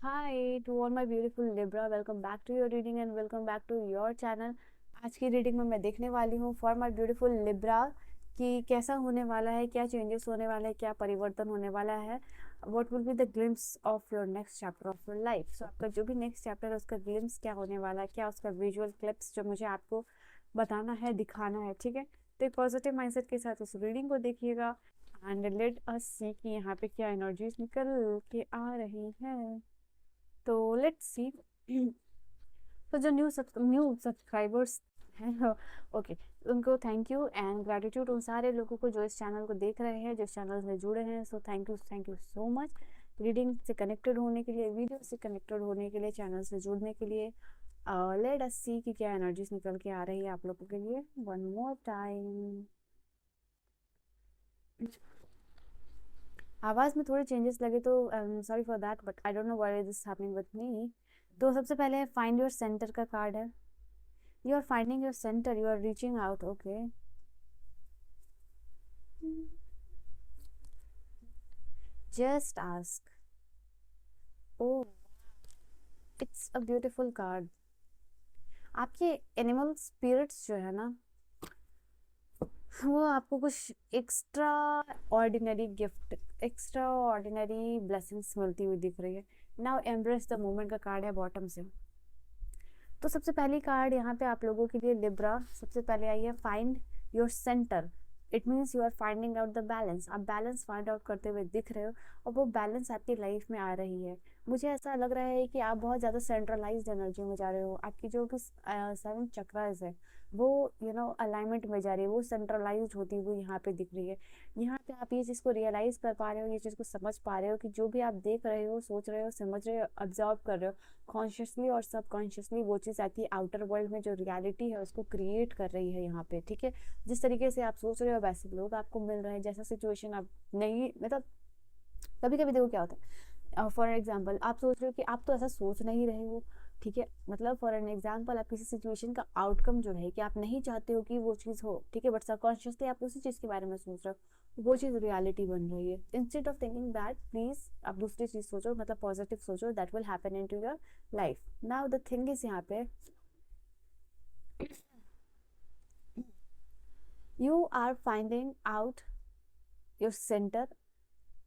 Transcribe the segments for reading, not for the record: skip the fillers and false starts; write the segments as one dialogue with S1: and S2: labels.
S1: Hi to all my beautiful Libra, welcome back to your reading and welcome back to your channel. आज की reading में मैं देखने वाली हूँ फॉर माय ब्यूटीफुल लिब्रा कि कैसा होने वाला है, क्या चेंजेस होने वाला है, क्या परिवर्तन होने वाला है। What will be the glimpse of your next chapter of your life. So आपका जो भी नेक्स्ट चैप्टर है उसका ग्लिम्स क्या होने वाला है, क्या उसका विजुअल क्लिप्स जो मुझे आपको बताना है, दिखाना है, ठीक है। तो एक पॉजिटिव माइंडसेट के साथ उस रीडिंग को देखिएगा एंड लेट अस सी कि यहाँ पे क्या एनर्जीज निकल के आ रही है। तो लेट्स सी। तो जो न्यू सब्सक्राइबर्स हैं ओके, उनको थैंक यू एंड ग्रेटिट्यूड उन सारे लोगों को जो इस चैनल को देख रहे हैं, जो इस चैनल से जुड़े हैं। So thank you so much reading से कनेक्टेड होने के लिए, वीडियो से कनेक्टेड होने के लिए, चैनल से जुड़ने के लिए। लेट अस सी कि क्या एनर्जीज निकल के आ रही है आप लोगों के लिए वन मोर टाइम। आवाज़ में थोड़े चेंजेस लगे तो sorry for that, but I don't know why this happening with me. तो सबसे पहले फाइंड योर सेंटर का कार्ड है। You are finding your centre, you are reaching out, okay. Just ask. Oh, it's a beautiful card. आपके animal spirits जो है ना, वो आपको कुछ extraordinary gift, extraordinary blessings मिलती हुई दिख रही है। नाउ एम्ब्रेस द मोमेंट का कार्ड है बॉटम से। तो सबसे पहली कार्ड यहाँ पे आप लोगों के लिए लिब्रा सबसे पहले आई है, find your centre. It means you are finding out the balance. आप बैलेंस फाइंड आउट करते हुए दिख रहे हो और वो बैलेंस आपकी लाइफ में आ रही है। मुझे ऐसा लग रहा है कि आप बहुत ज़्यादा सेंट्रलाइज्ड एनर्जी में जा रहे हो। आपकी जो भी 7 चक्रास है वो अलाइनमेंट में जा रही है, वो सेंट्रलाइज्ड होती हुई यहाँ पे दिख रही है। यहाँ पे आप ये चीज़ को रियलाइज कर पा रहे हो, ये चीज़ को समझ पा रहे हो कि जो भी आप देख रहे हो, सोच रहे हो, समझ रहे हो, ऑब्जर्व कर रहे हो, कॉन्शियसली और सबकॉन्शियसली वो चीज़ आपकी आउटर वर्ल्ड में जो रियलिटी है उसको क्रिएट कर रही है यहाँ पे, ठीक है। जिस तरीके से आप सोच रहे हो वैसे लोग आपको मिल रहे हैं, जैसा सिचुएशन आप नहीं, मतलब कभी कभी देखो क्या होता है। फॉर एग्जाम्पल आप सोच रहे हो कि आप तो ऐसा सोच नहीं रहे हो, ठीक है। मतलब फॉर एन एग्जाम्पल आप किसी सिचुएशन का आउटकम जो है कि आप नहीं चाहते हो कि वो चीज़ हो, ठीक है, बट सबकॉन्शियसली आप उसी चीज़ के बारे में सोच रहे हो, वो चीज़ रियलिटी बन रही है। Instead of thinking that, please आप दूसरी चीज़ सोचो, मतलब पॉजिटिव सोचो, that will happen in to your life. Now the thing is यहाँ पे you are finding out your centre,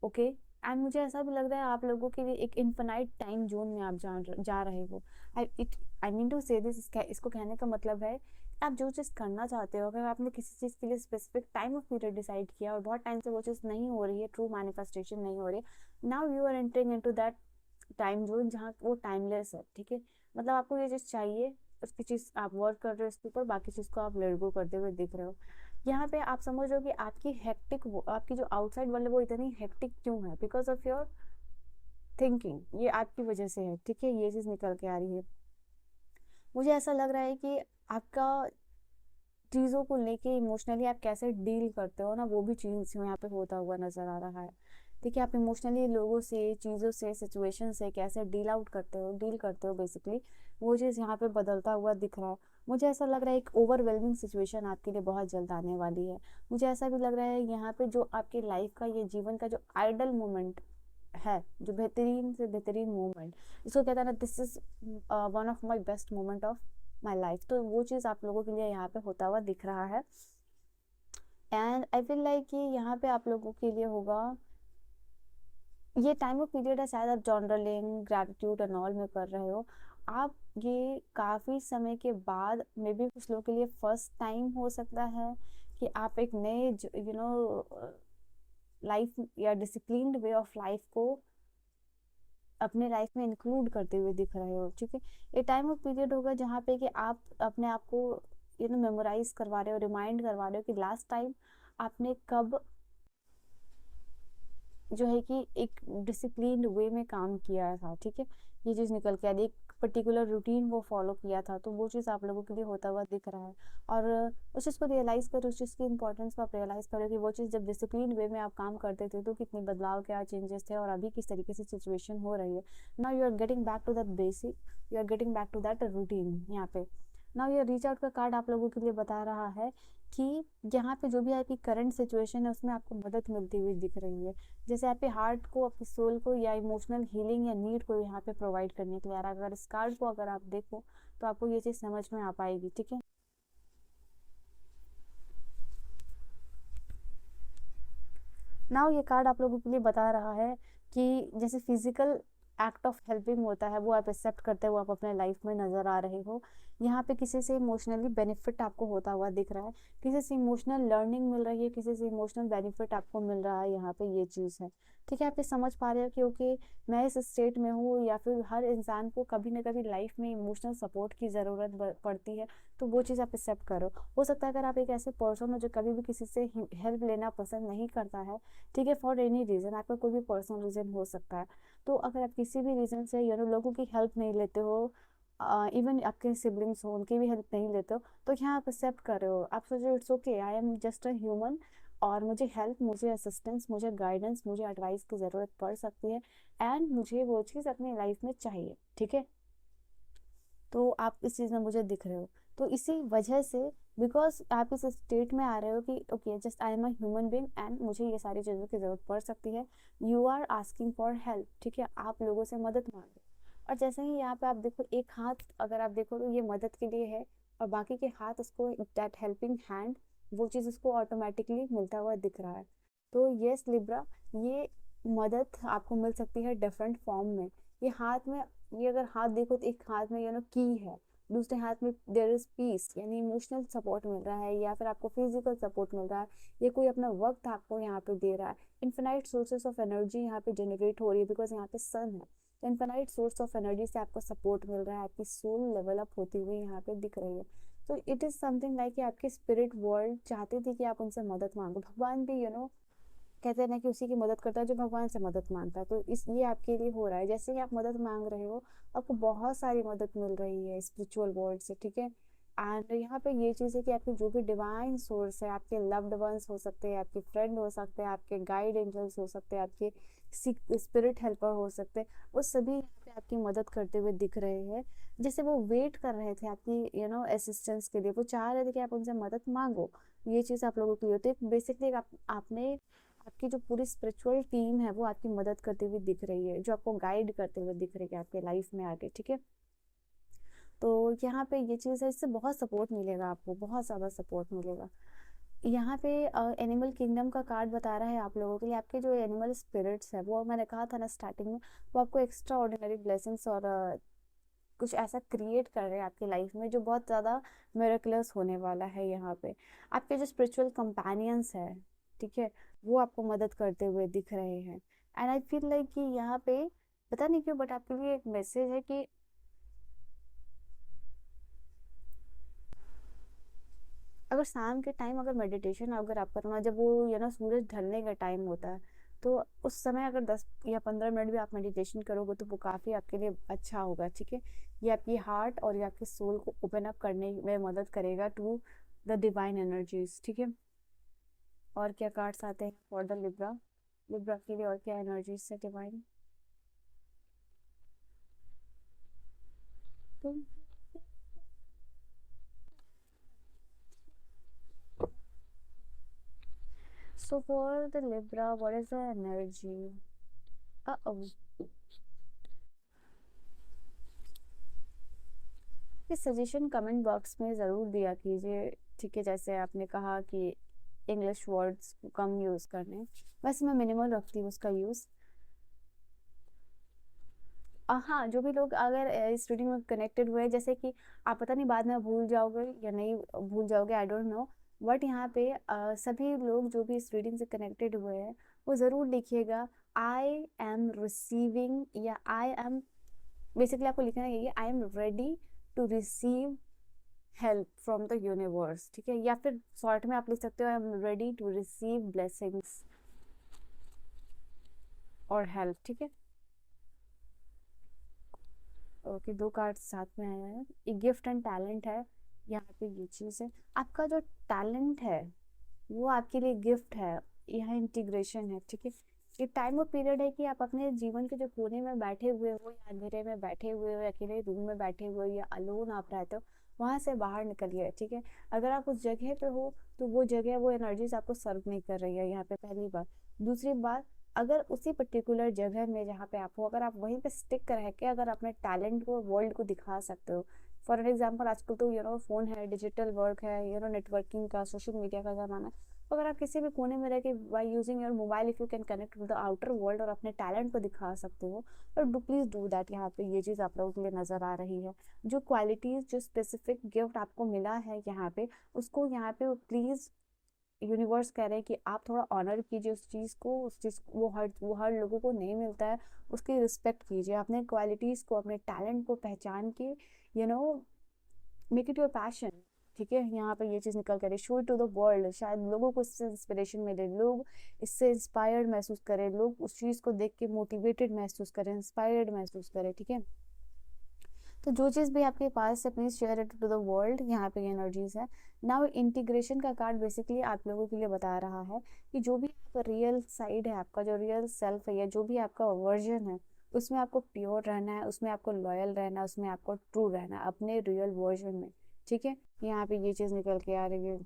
S1: okay. And मुझे ऐसा भी लग रहा है आप लोगों के लिए एक इन्फिनाइट टाइम जोन में आप जा रहे हो। आई मीन टू से दिस, इसको कहने का मतलब है आप जो चीज़ करना चाहते हो, अगर आपने किसी चीज़ के लिए specific time of period decide किया और बहुत टाइम से वो चीज़ नहीं हो रही है, ट्रू मैनिफेस्टेशन नहीं हो रही है, now you are entering into that time zone जहाँ वो टाइमलेस है, ठीक है। मतलब आपको ये चीज़ चाहिए, उसकी चीज़ आप वर्क कर रहे हो इसके ऊपर, बाकी चीज़ को आप लेट गो करते हुए दिख रहे हो। यहाँ पे आप समझ रहे हो कि आपकी हेक्टिक, आपकी जो आउटसाइड वर्ल्ड है वो इतनी हेक्टिक क्यों है, बिकॉज ऑफ योर थिंकिंग, ये आपकी वजह से है, ठीक है। ये चीज़ निकल के आ रही है। मुझे ऐसा लग रहा है कि आपका चीज़ों को लेके इमोशनली आप कैसे डील करते हो ना, वो भी चीज़ यहाँ पे होता हुआ नजर आ रहा है, ठीक है। आप इमोशनली लोगों से, चीज़ों से, सिचुएशन से कैसे डील आउट करते हो, डील करते हो बेसिकली, वो चीज़ यहाँ पे बदलता हुआ दिख रहा है। मुझे ऐसा लग रहा है एक ओवरवेलमिंग सिचुएशन आपके लिए बहुत जल्द आने वाली है। मुझे ऐसा भी लग रहा है यहाँ पे जो आपकी लाइफ का, ये जीवन का जो आइडल मोमेंट है, जो बेहतरीन से बेहतरीन मोमेंट, इसको कहता है ना, this is one of my best moment of my life, तो वो चीज़ आप लोगों के लिए यहाँ पे होता हुआ दिख रहा है। एंड आई फील लाइक कि यहाँ पे आप लोगों के लिए होगा, ये टाइम ऑफ पीरियड है, शायद आप जर्नलिंग, ग्रैटिट्यूड एंड ऑल में कर रहे हो आप। ये काफ़ी समय के बाद, मे बी कुछ लोगों के लिए फर्स्ट टाइम हो सकता है कि आप एक नए लाइफ या डिसिप्लिन्ड वे ऑफ लाइफ को अपने लाइफ में इंक्लूड करते हुए दिख रहे हो, ठीक है। ये टाइम ऑफ पीरियड होगा जहाँ पे कि आप अपने आप को मेमोराइज करवा रहे हो, रिमाइंड करवा रहे हो कि लास्ट टाइम आपने कब जो है कि एक डिसिप्लिन्ड वे में काम किया था, ठीक है। ये चीज़ निकल के आ रही है, एक पर्टिकुलर रूटीन वो फॉलो किया था, तो वो चीज़ आप लोगों के लिए होता हुआ दिख रहा है। और उस चीज़ को रियलाइज़ करो, उस चीज़ की इंपॉर्टेंस को आप रियलाइज़ करो कि वो चीज़ जब डिसिप्लिन वे में आप काम करते थे तो कितनी बदलाव, क्या चेंजेस थे, और अभी किस तरीके से सिचुएशन हो रही है। Now you are getting back to that basic, you are getting back to that routine. यहाँ पे नाउ ये रीच आउट का कार्ड आप लोगों के लिए बता रहा है कि यहाँ पे जो भी आपकी करंट सिचुएशन है उसमें आपको मदद मिलती हुई दिख रही है। जैसे आपके हार्ट को, आपके सोल को या इमोशनल हीलिंग या नीड को यहाँ पे प्रोवाइड करने के लिए आ रहा है। अगर इस कार्ड को अगर आप देखो तो आपको ये चीज़ समझ में आ पाएगी, ठीक है। नाउ ये कार्ड आप लोगों के लिए बता रहा है कि जैसे फिजिकल एक्ट ऑफ हेल्पिंग होता है वो आप एक्सेप्ट करते हो, आप अपने लाइफ में नजर आ रहे हो। यहाँ पे किसी से इमोशनली बेनिफिट आपको होता हुआ दिख रहा है, किसी से इमोशनल लर्निंग मिल रही है, किसी से इमोशनल बेनिफिट आपको मिल रहा है, यहाँ पे ये चीज़ है, ठीक है। आप ये समझ पा रहे हो कि ओके मैं इस स्टेट में हूँ, या फिर हर इंसान को कभी ना कभी लाइफ में इमोशनल सपोर्ट की ज़रूरत पड़ती है, तो वो चीज़ आप एक्सेप्ट करो। हो सकता है अगर आप एक ऐसे पर्सन हो जो कभी भी किसी से हेल्प लेना पसंद नहीं करता है, ठीक है, फॉर एनी रीज़न, आपका कोई भी पर्सनल रीज़न हो सकता है, तो अगर आप किसी भी रीज़न से लोगों की हेल्प नहीं लेते हो, इवन आपके सिबलिंग्स हो उनकी भी हेल्प नहीं लेते हो, तो यहाँ आप एक्सेप्ट कर रहे हो, आप सोच रहे हो it's okay, I am just a human, और मुझे हेल्प, मुझे असिस्टेंस, मुझे गाइडेंस, मुझे एडवाइस की ज़रूरत पड़ सकती है, एंड मुझे वो चीज़ अपनी लाइफ में चाहिए, ठीक है। तो आप इस चीज़ में मुझे दिख रहे हो, तो इसी वजह से, बिकॉज आप इस स्टेट में आ रहे हो कि okay just I am a human being and मुझे ये सारी चीज़ों की ज़रूरत पड़ सकती है, you are asking for help, ठीक है, आप लोगों से मदद मांग रहे हो। और जैसे ही यहाँ पे आप देखो, एक हाथ अगर आप देखो तो ये मदद के लिए है, और बाकी के हाथ उसको, दैट हेल्पिंग हैंड, वो चीज़ उसको ऑटोमेटिकली मिलता हुआ दिख रहा है। तो यस लिब्रा, ये मदद आपको मिल सकती है डिफरेंट फॉर्म में। ये हाथ में, ये अगर हाथ देखो तो एक हाथ में की है, दूसरे हाथ में देयर इज पीस, यानी इमोशनल सपोर्ट मिल रहा है, या फिर आपको फिजिकल सपोर्ट मिल रहा है, ये कोई अपना वक्त आपको यहाँ पे दे रहा है। इन्फिनाइट सोर्सेस ऑफ एनर्जी यहाँ पे जनरेट हो रही है, बिकॉज यहाँ पे सन है, तो इन्फिनाइट सोर्स ऑफ एनर्जी से आपको सपोर्ट मिल रहा है, आपकी सोल लेवल अप होती हुई यहाँ पे दिख रही है। तो इट इज समथिंग लाइक कि आपकी स्पिरिट वर्ल्ड चाहती थी कि आप उनसे मदद मांगो। भगवान भी कहते हैं ना कि उसी की मदद करता है जो भगवान से मदद मांगता है, तो इस ये आपके लिए हो रहा है। जैसे ही आप मदद मांग रहे हो, आपको बहुत सारी मदद मिल रही है स्पिरिचुअल वर्ल्ड से, ठीक है। एंड यहाँ पे ये चीज़ है कि आपके जो भी डिवाइन सोर्स है, आपके लव्ड वंस हो सकते हैं, आपके फ्रेंड हो सकते हैं, आपके गाइड एंजल्स हो सकते हैं, आपके स्पिरिट हेल्पर हो सकते हैं, वो सभी यहाँ पे आपकी मदद करते हुए दिख रहे हैं। जैसे वो वेट कर रहे थे आपकी असिस्टेंस के लिए, वो चाह रहे थे कि आप उनसे मदद मांगो। ये चीज़ आप लोगों के लिए होती है बेसिकली। आपने, आपकी जो पूरी स्पिरिचुअल टीम है वो आपकी मदद करती हुई दिख रही है, जो आपको गाइड करते हुए दिख रही है आपके लाइफ में आगे, ठीक है। तो यहाँ पे ये चीज़ है, इससे बहुत सपोर्ट मिलेगा आपको, बहुत ज़्यादा सपोर्ट मिलेगा। यहाँ पे एनिमल किंगडम का कार्ड बता रहा है आप लोगों के लिए, आपके जो एनिमल स्पिरिट्स है, वो मैंने कहा था ना स्टार्टिंग में, वो आपको एक्स्ट्रा ऑर्डिनरी ब्लेसिंग्स और कुछ ऐसा क्रिएट कर रहे हैं आपकी लाइफ में जो बहुत ज़्यादा मिरेकलस होने वाला है। यहाँ पे आपके जो स्पिरिचुअल कंपेनियंस है, ठीक है, वो आपको मदद करते हुए दिख रहे हैं। एंड आई फील लाइक कि यहाँ पे पता नहीं क्यों बट आपके लिए एक मैसेज है कि अगर शाम के टाइम अगर मेडिटेशन अगर आप करना, जब वो सूरज ढलने का टाइम होता है, तो उस समय अगर 10 या 15 मिनट भी आप मेडिटेशन करोगे तो वो काफ़ी आपके लिए अच्छा होगा, ठीक है। ये आपकी हार्ट और ये आपके सोल को ओपन अप करने में मदद करेगा टू द डिवाइन एनर्जीज, ठीक है। और क्या कार्ड्स आते हैं फॉर द लिब्रा, लिब्रा के लिए और क्या एनर्जीज है डिवाइन। तो so for the Libra, what is the energy? Uh-oh. ये सजेशन कमेंट बॉक्स में ज़रूर दिया कीजिए, ठीक है। जैसे आपने कहा कि इंग्लिश वर्ड्स कम यूज़ करने, वैसे मैं मिनिमल रखती हूँ उसका यूज़। हाँ, जो भी लोग अगर इस रीडिंग में कनेक्टेड हुए, जैसे कि आप पता नहीं बाद में भूल जाओगे या नहीं भूल जाओगे, आई डोंट नो, बट यहाँ पे सभी लोग जो भी इस रीडिंग से कनेक्टेड हुए हैं वो ज़रूर लिखिएगा आई एम रिसीविंग, या आई एम, बेसिकली आपको लिखना है ये, I am ready to receive help from the universe, ठीक है। या फिर शॉर्ट में आप लिख सकते हो I am ready to receive blessings और हेल्प, ठीक है। ओके, दो कार्ड साथ में आया है, एक गिफ्ट एंड टैलेंट है। यहाँ पे ये चीज़ है, आपका जो टैलेंट है वो आपके लिए गिफ्ट है, यहाँ इंटीग्रेशन है, ठीक है। ये टाइम और पीरियड है कि आप अपने जीवन के जो कोने में बैठे हुए हो, या अंधेरे में बैठे हुए हो, या अकेले रूम में बैठे हुए हो, या अलोन आप रहते हो, वहां से बाहर निकलिए, ठीक है। अगर आप उस जगह पे हो तो वो जगह, वो एनर्जीज आपको सर्व नहीं कर रही है यहाँ पे, पहली बात। दूसरी बात, अगर उसी पर्टिकुलर जगह में जहाँ पे आप हो, अगर आप वहीं पे स्टिक रह के अगर अपने टैलेंट को वर्ल्ड को दिखा सकते हो, फॉर एन एग्जाम्पल आजकल तो फोन है, डिजिटल वर्क है, नेटवर्किंग का, सोशल मीडिया का जमाना है। तो अगर आप किसी भी कोने में रह के by using your mobile if you can connect with the outer world और अपने टैलेंट को दिखा सकते हो, तो डू प्लीज डू दैट। यहाँ पे ये चीज़ आप लोगों के लिए नजर आ रही है। जो क्वालिटीज, जो स्पेसिफिक गिफ्ट आपको मिला है यहाँ पे, उसको यहाँ पे प्लीज यूनिवर्स कह रहे हैं कि आप थोड़ा ऑनर कीजिए उस चीज़ को, उस चीज़ वो हर लोगों को नहीं मिलता है, उसकी रिस्पेक्ट कीजिए, अपने क्वालिटीज़ को, अपने टैलेंट को पहचान के you know make it your passion, ठीक है। यहाँ पे ये चीज़ निकल कर शो टू द वर्ल्ड, शायद लोगों को इससे इंस्पिरेशन मिले, लोग इससे इंस्पायर्ड महसूस करें, लोग उस चीज़ को देख के मोटिवेटेड महसूस करें, इंस्पायर्ड महसूस करें, ठीक है। तो जो चीज़ भी आपके पास है please share it to the world. यहाँ पे एनर्जीज है। नाउ इंटीग्रेशन का कार्ड बेसिकली आप लोगों के लिए बता रहा है कि जो भी आपका रियल साइड है, आपका जो रियल सेल्फ है, या जो भी आपका वर्जन है, उसमें आपको प्योर रहना है, उसमें आपको लॉयल रहना है, उसमें आपको ट्रू रहना है अपने रियल वर्जन में, ठीक है। यहाँ पे ये चीज़ निकल के आ रही है।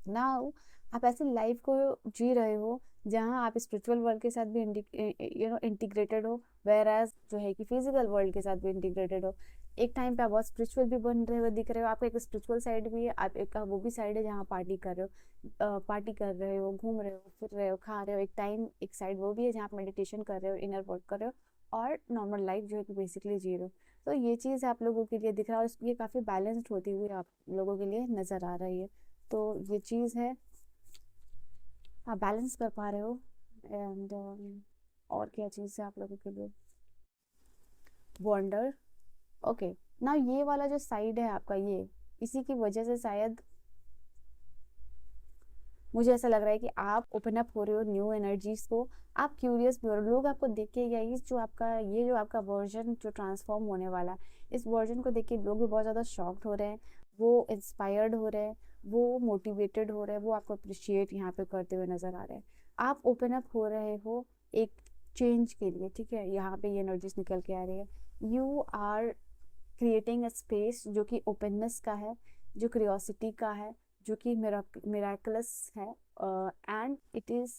S1: नाउ आप ऐसी लाइफ को जी रहे हो जहाँ आप स्पिरिचुअल वर्ल्ड के साथ भी इंटीग्रेटेड हो, वेर एज जो है कि फिजिकल वर्ल्ड के साथ भी इंटीग्रेटेड हो। एक टाइम पे आप बहुत स्पिरिचुअल भी बन रहे हो, दिख रहे हो, आपका एक स्पिरिचुअल साइड भी है, आप एक वो भी साइड है जहाँ पार्टी कर रहे हो, पार्टी कर रहे हो, घूम रहे हो, फिर रहे हो, खा रहे हो। एक टाइम, एक साइड वो भी है जहाँ आप मेडिटेशन कर रहे हो, इनर वर्क कर रहे हो, और नॉर्मल लाइफ जो है कि बेसिकली जी रहे हो। तो ये चीज़ आप लोगों के लिए दिख रहा है, और ये काफ़ी बैलेंस्ड होती हुई आप लोगों के लिए नज़र आ रही है। तो ये चीज़ है, आप बैलेंस कर पा रहे हो। एंड और क्या चीज़ है आप लोगों के लिए, वंडर। ओके, ना ये वाला जो साइड है आपका, ये इसी की वजह से शायद मुझे ऐसा लग रहा है कि आप ओपन अप हो रहे हो न्यू एनर्जीज को, आप क्यूरियस भी हो रहे हो। लोग आपको देख के, या ये जो आपका वर्जन जो ट्रांसफॉर्म होने वाला है, इस वर्जन को देख के लोग भी बहुत ज़्यादा शॉक्ड हो रहे हैं, वो इंस्पायर्ड हो रहे हैं, वो मोटिवेटेड हो रहे हैं, वो आपको अप्रिशिएट यहाँ पे करते हुए नजर आ रहे हैं। आप ओपन अप हो रहे हो एक चेंज के लिए, ठीक है। यहाँ पे ये एनर्जीज निकल के आ रही है। You are creating a space जो कि ओपननेस का है, जो क्यूरियोसिटी का है, जो कि मिराकुलस है, एंड इट इज़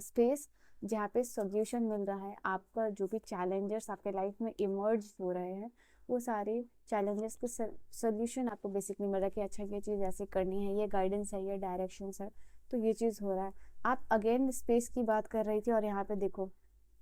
S1: स्पेस जहाँ पे सॉल्यूशन मिल रहा है। आपका जो भी चैलेंजेस आपके लाइफ में इमर्ज हो रहे हैं, वो सारे चैलेंजेस के सॉल्यूशन आपको बेसिकली मिल रहा है कि अच्छा ये चीज़ ऐसे करनी है, ये गाइडेंस है, ये डायरेक्शंस है, तो ये चीज़ हो रहा है। आप अगेन स्पेस की बात कर रही थी, और यहाँ पे देखो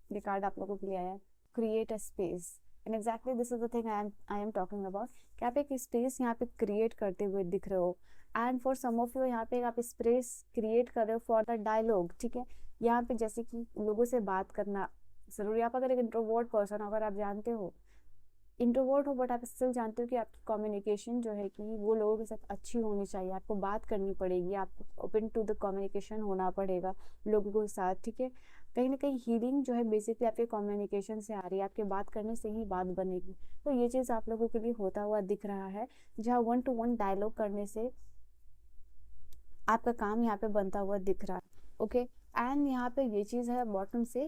S1: ये कार्ड आप लोगों के लिए आया है, create a space. And exactly this is the thing I am talking about, कि आप एक स्पेस यहाँ पे क्रिएट करते हुए दिख रहे हो। And for some of you यहाँ पे आप स्पेस क्रिएट कर रहे हो फॉर द डायलॉग, ठीक है। यहाँ पे जैसे कि लोगों से बात करना जरूरी, आप अगर एक इंट्रोवर्ट पर्सन, अगर आप जानते हो इंट्रोवर्ट हो, बट आप स्टिल जानते हो कि आपकी कम्युनिकेशन जो है कि वो लोगों के साथ अच्छी होनी चाहिए, आपको बात करनी पड़ेगी, आपको ओपन टू द कम्युनिकेशन होना पड़ेगा लोगों के साथ, ठीक है। कहीं ना कहीं हीलिंग जो है बेसिकली आपके कम्युनिकेशन से आ रही है, आपके बात करने से ही बात बनेगी। तो ये चीज़ आप लोगों के लिए होता हुआ दिख रहा है, जहाँ 1-to-1 डायलॉग करने से आपका काम यहाँ पे बनता हुआ दिख रहा है, ओके। एंड यहाँ पे ये चीज़ है बॉटम से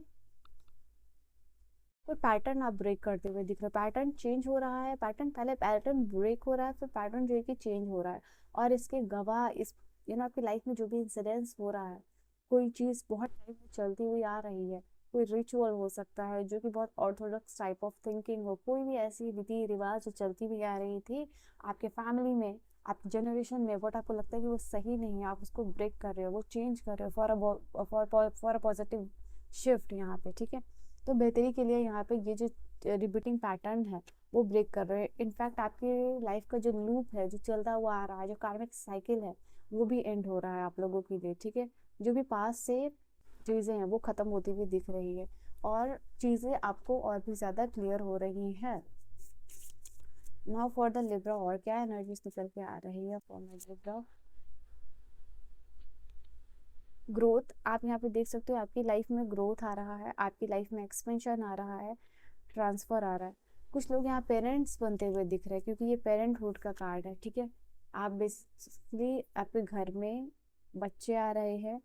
S1: कोई पैटर्न आप ब्रेक करते हुए दिख रहे हो, पैटर्न चेंज हो रहा है, पैटर्न पहले पैटर्न ब्रेक हो रहा है, फिर पैटर्न जो है कि चेंज हो रहा है। और इसके गवाह इस आपकी लाइफ में जो भी इंसिडेंस हो रहा है, कोई चीज़ बहुत टाइम से चलती हुई आ रही है, कोई रिचुअल हो सकता है जो कि बहुत ऑर्थोडॉक्स टाइप ऑफ थिंकिंग हो, कोई भी ऐसी रीति रिवाज जो चलती हुई आ रही थी आपके फैमिली में, आपके जनरेशन में, बट आपको लगता है कि वो सही नहीं है, आप उसको ब्रेक कर रहे हो, वो चेंज कर रहे हो फॉर अ पॉजिटिव शिफ्ट यहाँ पे, ठीक है। तो बेहतरी के लिए यहाँ पे ये जो रिपीटिंग पैटर्न है वो ब्रेक कर रहे हैं। इनफैक्ट आपके लाइफ का जो लूप है, जो चलता हुआ आ रहा है, जो कार्मिक साइकिल है, वो भी एंड हो रहा है आप लोगों के लिए, ठीक है। जो भी पास से चीज़ें हैं वो ख़त्म होती हुई दिख रही है, और चीज़ें आपको और भी ज़्यादा क्लियर हो रही हैं। नाउ फॉर द लिब्रा, और क्या एनर्जीज निकल के आ रही है फॉर माय लिब्रा। ग्रोथ, आप यहाँ पे देख सकते हो आपकी लाइफ में ग्रोथ आ रहा है, आपकी लाइफ में एक्सपेंशन आ रहा है, ट्रांसफर आ रहा है। कुछ लोग यहाँ पेरेंट्स बनते हुए दिख रहे हैं, क्योंकि ये पेरेंटहुड का कार्ड है, ठीक है। आप बेसिकली आपके घर में बच्चे आ रहे हैं,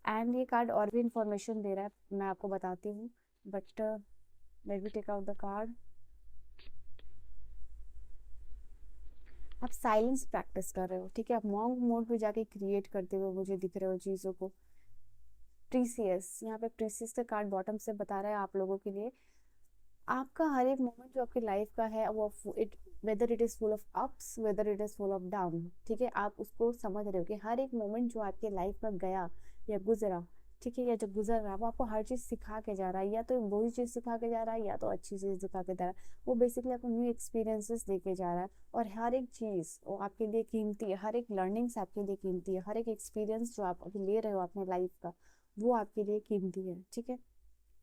S1: एंड ये कार्ड और भी इंफॉर्मेशन दे रहा है, मैं आपको बताती हूँ, but let me take out the card. आप साइलेंस प्रैक्टिस कर रहे हो, ठीक है, आप मॉन्क मोड पे जाके क्रिएट करते हुए मुझे दिख रहे हो चीज़ों को। प्रीसियस, यहाँ पे प्रीसियस का कार्ड बॉटम से बता रहा है आप लोगों के लिए आपका हर एक मोमेंट जो आपकी लाइफ का है वो it whether it is full of ups whether it is full of down, ठीक है, आप उसको समझ रहे हो कि हर एक मोमेंट जो आपके लाइफ में गया या गुजरा, ठीक है, या जो गुजर रहा है वो आपको हर चीज सिखा के जा रहा है, या तो वही चीज सिखा के जा रहा है या तो अच्छी चीज सिखा के जा रहा है। वो बेसिकली आपको न्यू एक्सपीरियंसेस देके जा रहा है, और हर एक चीज वो आपके लिए कीमती है, हर एक लर्निंग्स आपके लिए कीमती है, हर एक एक्सपीरियंस जो आप अभी ले रहे हो अपने लाइफ का वो आपके लिए कीमती है, ठीक है।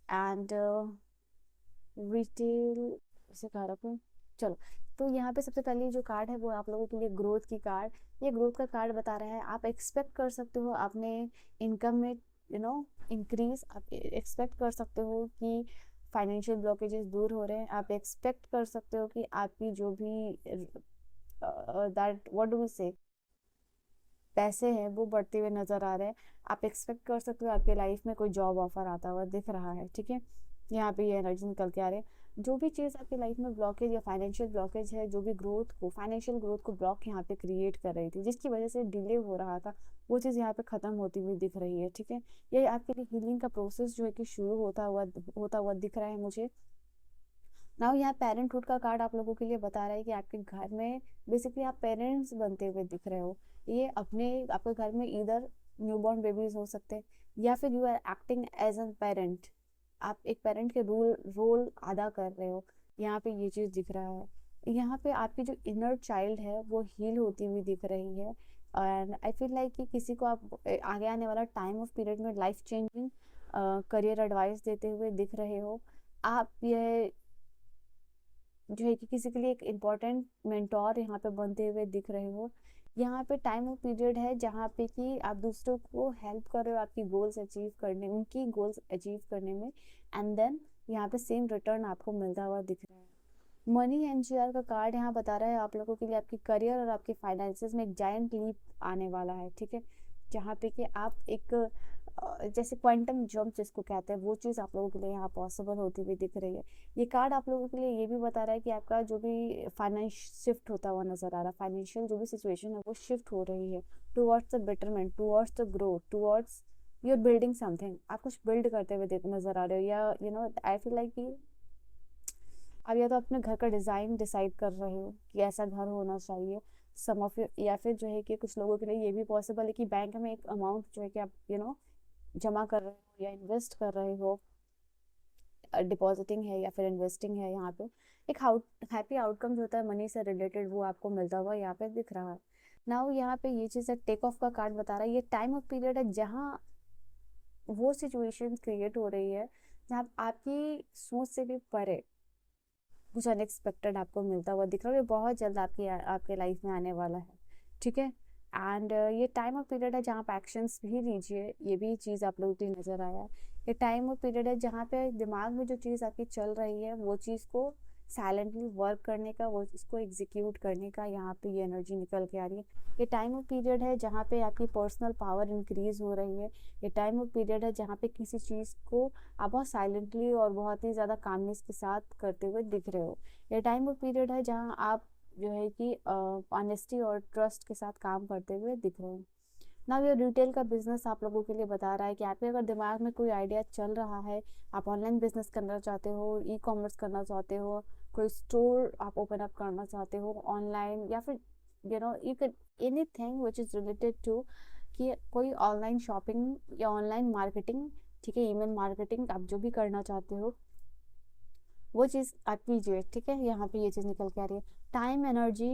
S1: एंड रिटेल से कह रखूँ, चलो। तो यहाँ पे सबसे पहले जो कार्ड है वो आप लोगों के लिए ग्रोथ की कार्ड, ये ग्रोथ का कार्ड बता रहा है आप एक्सपेक्ट कर सकते हो अपने इनकम में इंक्रीज, आप एक्सपेक्ट कर सकते हो कि फाइनेंशियल ब्लॉकेजेस दूर हो रहे हैं, आप एक्सपेक्ट कर सकते हो कि आपकी जो भी दैट व्हाट डू वी से पैसे हैं वो बढ़ते हुए नजर आ रहे हैं, आप एक्सपेक्ट कर सकते हो आपके लाइफ में कोई जॉब ऑफर आता हुआ दिख रहा है, ठीक है। यहाँ पे ये एनर्जी निकल के आ रहे हैं, जो भी चीज़ आपकी लाइफ में ब्लॉकेज या फाइनेंशियल ब्लॉकेज है, जो भी ग्रोथ को फाइनेंशियल ग्रोथ को ब्लॉक यहाँ पे क्रिएट कर रही थी जिसकी वजह से डिले हो रहा था, वो चीज़ यहाँ पे खत्म होती हुई दिख रही है, ठीक है। ये आपके लिए हीलिंग का प्रोसेस जो है कि शुरू होता हुआ दिख रहा है मुझे। नाउ यहाँ पेरेंटहुड का कार्ड आप लोगों के लिए बता रहा है कि आपके घर में बेसिकली आप पेरेंट्स बनते हुए दिख रहे हो, ये अपने आपके घर में इधर न्यूबॉर्न बेबीज हो सकते हैं या फिर you are acting as a parent, आप एक पेरेंट के रोल रोल अदा कर रहे हो, यहाँ पे ये चीज़ दिख रहा है। यहाँ पे आपकी जो इनर चाइल्ड है वो हील होती हुई दिख रही है, एंड आई फील लाइक कि किसी को आप आगे आने वाला टाइम ऑफ पीरियड में लाइफ चेंजिंग करियर एडवाइस देते हुए दिख रहे हो। आप ये जो है कि किसी के लिए एक इम्पोर्टेंट मेंटोर यहाँ पे बनते हुए दिख रहे हो। यहाँ पे टाइम और पीरियड है जहाँ पे कि आप दूसरों को हेल्प कर रहे हो आपकी गोल्स अचीव करने, उनकी गोल्स अचीव करने में, एंड देन यहाँ पे सेम रिटर्न आपको मिलता हुआ दिख रहा है। मनी एनजीआर का कार्ड यहाँ बता रहा है आप लोगों के लिए आपकी करियर और आपके फाइनेंसेस में एक जायंट लीप आने वाला है, ठीक है, जहाँ पे कि आप एक जैसे क्वांटम जंप जिसको कहते हैं वो चीज़ आप लोगों के लिए यहाँ पॉसिबल होती हुई दिख रही है। ये कार्ड आप लोगों के लिए ये भी बता रहा है कि आपका जो भी फाइनेंस शिफ्ट होता हुआ नजर आ रहा है, फाइनेंशियल जो भी सिचुएशन है वो शिफ्ट हो रही है towards the betterment, towards the growth, towards your building something, आप कुछ बिल्ड करते हुए नजर आ रहे हो, या आई फील लाइक कि आप या तो अपने घर का डिज़ाइन डिसाइड कर रहे हो कि ऐसा घर होना चाहिए, सम ऑफ यू, या फिर जो है कि कुछ लोगों के लिए ये भी पॉसिबल है कि बैंक में एक अमाउंट जो है कि आप जमा कर रहे हो या इन्वेस्ट कर रहे हो, डिपॉजिटिंग है या फिर इन्वेस्टिंग है, यहाँ पे एक हैप्पी आउटकम जो होता है मनी से रिलेटेड वो आपको मिलता हुआ यहाँ पे दिख रहा है। नाउ यहाँ पे ये चीज़ है टेक ऑफ का कार्ड बता रहा है, ये टाइम ऑफ पीरियड है जहाँ वो सिचुएशन क्रिएट हो रही है जहाँ आपकी सोच से भी परे कुछ अनएक्सपेक्टेड आपको मिलता हुआ दिख रहा है, ये बहुत जल्द आपकी आपके लाइफ में आने वाला है, ठीक है। एंड ये टाइम और पीरियड है जहाँ आप एक्शंस भी लीजिए, ये भी चीज़ आप लोगों की नज़र आया है। ये टाइम और पीरियड है जहाँ पे दिमाग में जो चीज़ आपकी चल रही है वो चीज़ को साइलेंटली वर्क करने का, वो इसको एग्जीक्यूट करने का यहाँ पे ये एनर्जी निकल के आ रही है। ये टाइम और पीरियड है जहाँ पे आपकी पर्सनल पावर इंक्रीज हो रही है, ये टाइम और पीरियड है जहाँ पे किसी चीज़ को आप बहुत साइलेंटली और बहुत ही ज़्यादा कामनेस के साथ करते हुए दिख रहे हो। ये टाइम और पीरियड है जहाँ आप जो है कि ऑनेस्टी और ट्रस्ट के साथ काम करते हुए दिख रहे हो। ना ये रिटेल का बिजनेस आप लोगों के लिए बता रहा है कि आपके अगर दिमाग में कोई आइडिया चल रहा है, आप ऑनलाइन बिजनेस करना चाहते हो, ई कॉमर्स करना चाहते हो, कोई स्टोर आप ओपन अप करना चाहते हो ऑनलाइन, या फिर you can anything which is related to कि कोई ऑनलाइन शॉपिंग या ऑनलाइन मार्केटिंग, ठीक है, ईमेल मार्केटिंग, आप जो भी करना चाहते हो वो चीज़ आप कीजिए, ठीक है। यहाँ पे ये चीज़ निकल के आ रही है, टाइम एनर्जी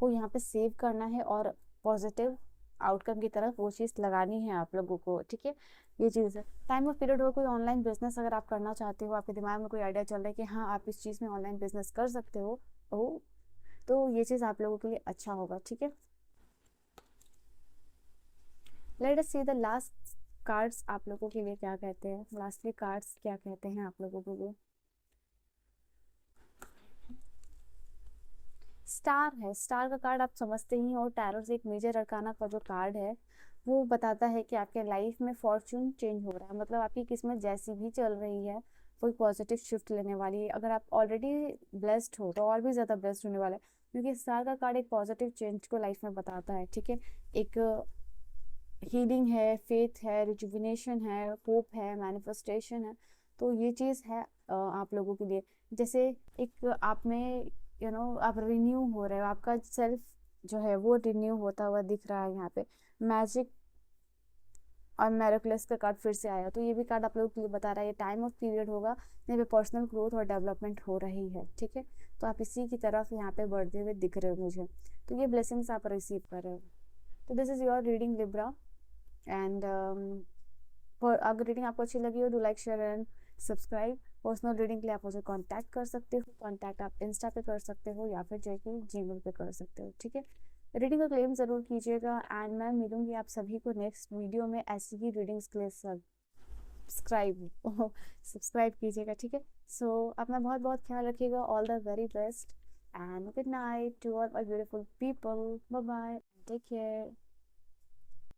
S1: को यहाँ पे सेव करना है और पॉजिटिव आउटकम की तरफ वो चीज़ लगानी है आप लोगों को, ठीक है। ये चीज़ है टाइम ऑफ पीरियड हो, कोई ऑनलाइन बिजनेस अगर आप करना चाहते हो, आपके दिमाग में कोई आइडिया चल रहा है कि हाँ आप इस चीज़ में ऑनलाइन बिजनेस कर सकते हो, ओ तो ये चीज़ आप लोगों के लिए अच्छा होगा, ठीक है। Let us see the last cards आप लोगों के लिए क्या कहते हैं, लास्टली कार्ड्स क्या कहते हैं आप लोगों के लिए। स्टार है, स्टार का कार्ड आप समझते ही हो, टैरो से एक मेजर अरकाना का जो कार्ड है वो बताता है कि आपके लाइफ में फॉर्चून चेंज हो रहा है, मतलब आपकी किस्मत जैसी भी चल रही है कोई पॉजिटिव शिफ्ट लेने वाली है। अगर आप ऑलरेडी ब्लेस्ड हो तो और भी ज़्यादा ब्लेस्ड होने वाला है, क्योंकि स्टार का कार्ड एक पॉजिटिव चेंज को लाइफ में बताता है, ठीक है। एक हीलिंग है, फेथ है, रिजुविनेशन है, होप है, मैनिफेस्टेशन है। तो ये चीज़ है आप लोगों के लिए। जैसे एक आप में आप रिन्यू हो रहे हो, आपका सेल्फ जो है वो रिन्यू होता हुआ दिख रहा है यहाँ पे। मैजिक और मेरिकुलस का कार्ड फिर से आया, तो ये भी कार्ड आप लोगों के लिए बता रहा है ये टाइम ऑफ पीरियड होगा यहाँ पे पर्सनल ग्रोथ और डेवलपमेंट हो रही है, ठीक है। तो आप इसी की तरफ यहाँ पे बढ़ते हुए दिख रहे हो मुझे, तो ये ब्लेसिंग्स आप रिसीव कर रहे हो। तो this is your reading Libra. And अगर रीडिंग आपको अच्छी लगी हो, do like, share and subscribe. Personal reading के लिए आप मुझे कांटेक्ट कर सकते हो, कांटेक्ट आप इंस्टा पे कर सकते हो या फिर जैसे जीमेल पे कर सकते हो, ठीक है। रीडिंग का क्लेम ज़रूर कीजिएगा एंड मैं मिलूंगी आप सभी को नेक्स्ट वीडियो में ऐसी ही रीडिंग्स के लिए। सब्सक्राइब सब्सक्राइब कीजिएगा, ठीक है। सो अपना बहुत बहुत ख्याल रखिएगा। All the very best and good night to all my beautiful people. Bye bye, take care.